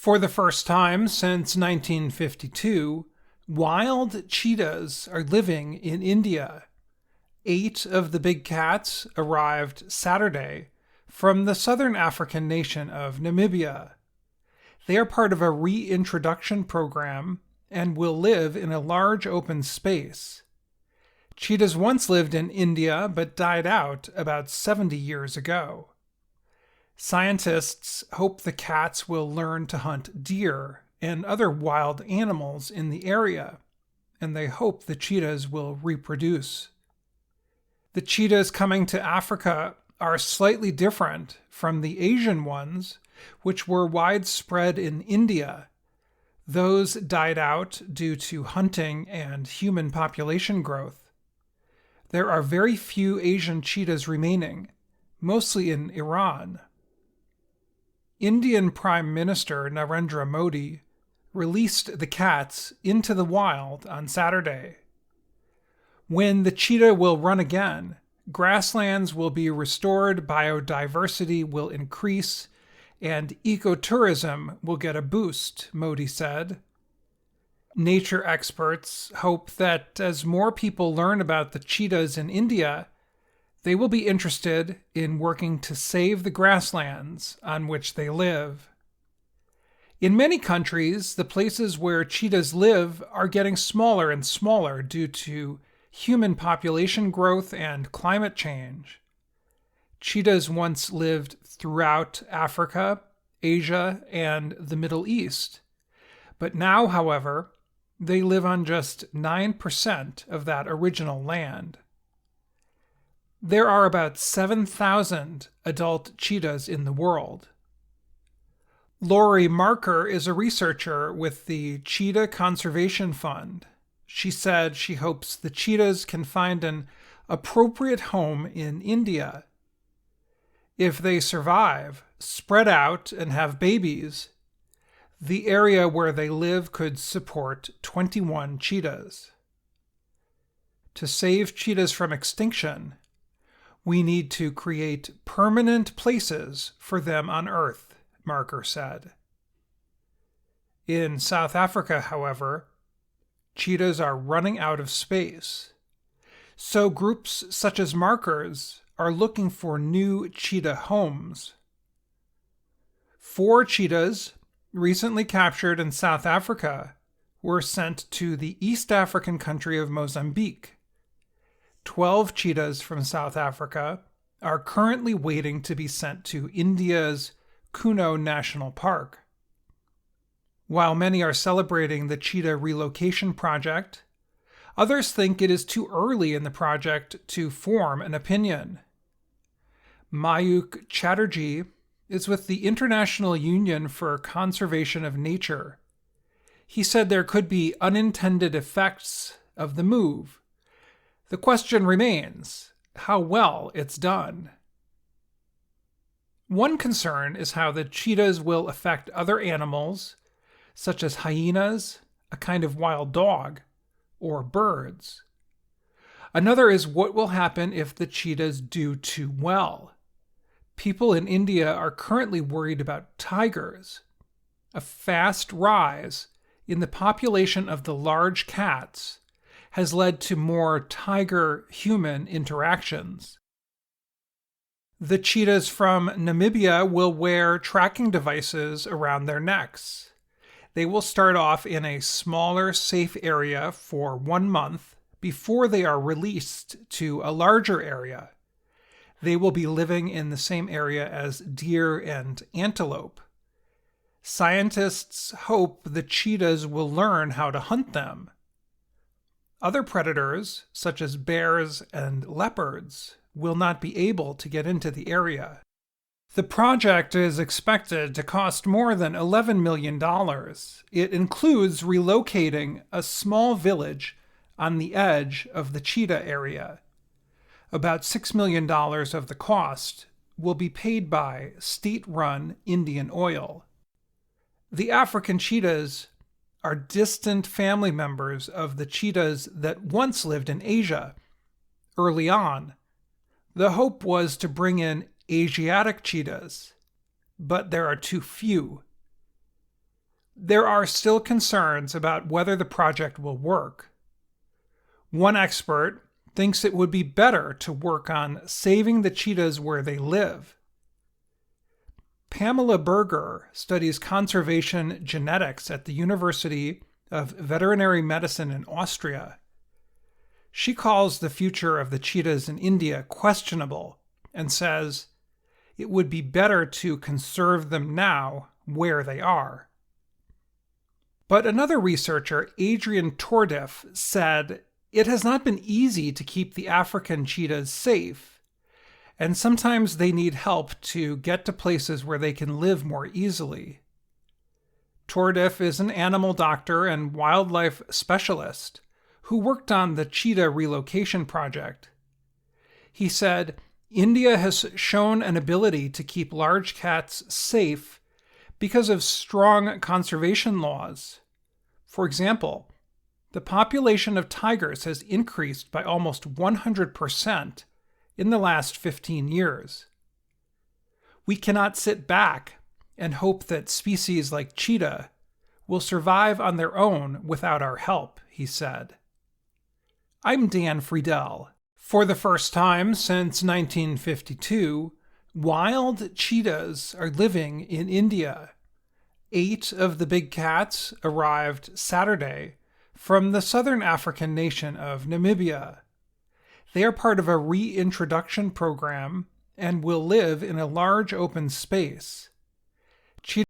For the first time since 1952, wild cheetahs are living in India. 8 of the big cats arrived Saturday from the southern African nation of Namibia. They are part of a reintroduction program and will live in a large open space. Cheetahs once lived in India but died out about 70 years ago. Scientists hope the cats will learn to hunt deer and other wild animals in the area, and they hope the cheetahs will reproduce. The cheetahs coming to Africa are slightly different from the Asian ones, which were widespread in India. Those died out due to hunting and human population growth. There are very few Asian cheetahs remaining, mostly in Iran. Indian Prime Minister Narendra Modi released the cats into the wild on Saturday. When the cheetah will run again, grasslands will be restored, biodiversity will increase, and ecotourism will get a boost, Modi said. Nature experts hope that as more people learn about the cheetahs in India, they will be interested in working to save the grasslands on which they live. In many countries, the places where cheetahs live are getting smaller and smaller due to human population growth and climate change. Cheetahs once lived throughout Africa, Asia, and the Middle East. But now, however, they live on just 9% of that original land. There are about 7,000 adult cheetahs in the world. Lori Marker is a researcher with the Cheetah Conservation Fund. She said she hopes the cheetahs can find an appropriate home in India. If they survive, spread out, and have babies, the area where they live could support 21 cheetahs. To save cheetahs from extinction, we need to create permanent places for them on Earth, Marker said. In South Africa, however, cheetahs are running out of space. So groups such as Marker's are looking for new cheetah homes. 4 cheetahs, recently captured in South Africa, were sent to the East African country of Mozambique. 12 cheetahs from South Africa are currently waiting to be sent to India's Kuno National Park. While many are celebrating the cheetah relocation project, others think it is too early in the project to form an opinion. Mayuk Chatterjee is with the International Union for Conservation of Nature. He said there could be unintended effects of the move. The question remains how well it's done. One concern is how the cheetahs will affect other animals, such as hyenas, a kind of wild dog, or birds. Another is what will happen if the cheetahs do too well. People in India are currently worried about tigers. A fast rise in the population of the large cats has led to more tiger-human interactions. The cheetahs from Namibia will wear tracking devices around their necks. They will start off in a smaller, safe area for 1 month before they are released to a larger area. They will be living in the same area as deer and antelope. Scientists hope the cheetahs will learn how to hunt them. Other predators, such as bears and leopards, will not be able to get into the area. The project is expected to cost more than $11 million. It includes relocating a small village on the edge of the cheetah area. About $6 million of the cost will be paid by state-run Indian Oil. The African cheetahs are distant family members of the cheetahs that once lived in Asia. Early on, the hope was to bring in Asiatic cheetahs, but there are too few. there are still concerns about whether the project will work. One expert thinks it would be better to work on saving the cheetahs where they live. Pamela Berger studies conservation genetics at the University of Veterinary Medicine in Austria. She calls the future of the cheetahs in India questionable and says it would be better to conserve them now where they are. But another researcher, Adrian Tordif, said it has not been easy to keep the African cheetahs safe, and sometimes they need help to get to places where they can live more easily. Tordif is an animal doctor and wildlife specialist who worked on the cheetah relocation project. He said, India has shown an ability to keep large cats safe because of strong conservation laws. For example, the population of tigers has increased by almost 100% in the last 15 years. We cannot sit back and hope that species like cheetah will survive on their own without our help, he said. I'm Dan Friedel. For the first time since 1952, wild cheetahs are living in India. 8 of the big cats arrived Saturday from the southern African nation of Namibia. They are part of a reintroduction program and will live in a large open space.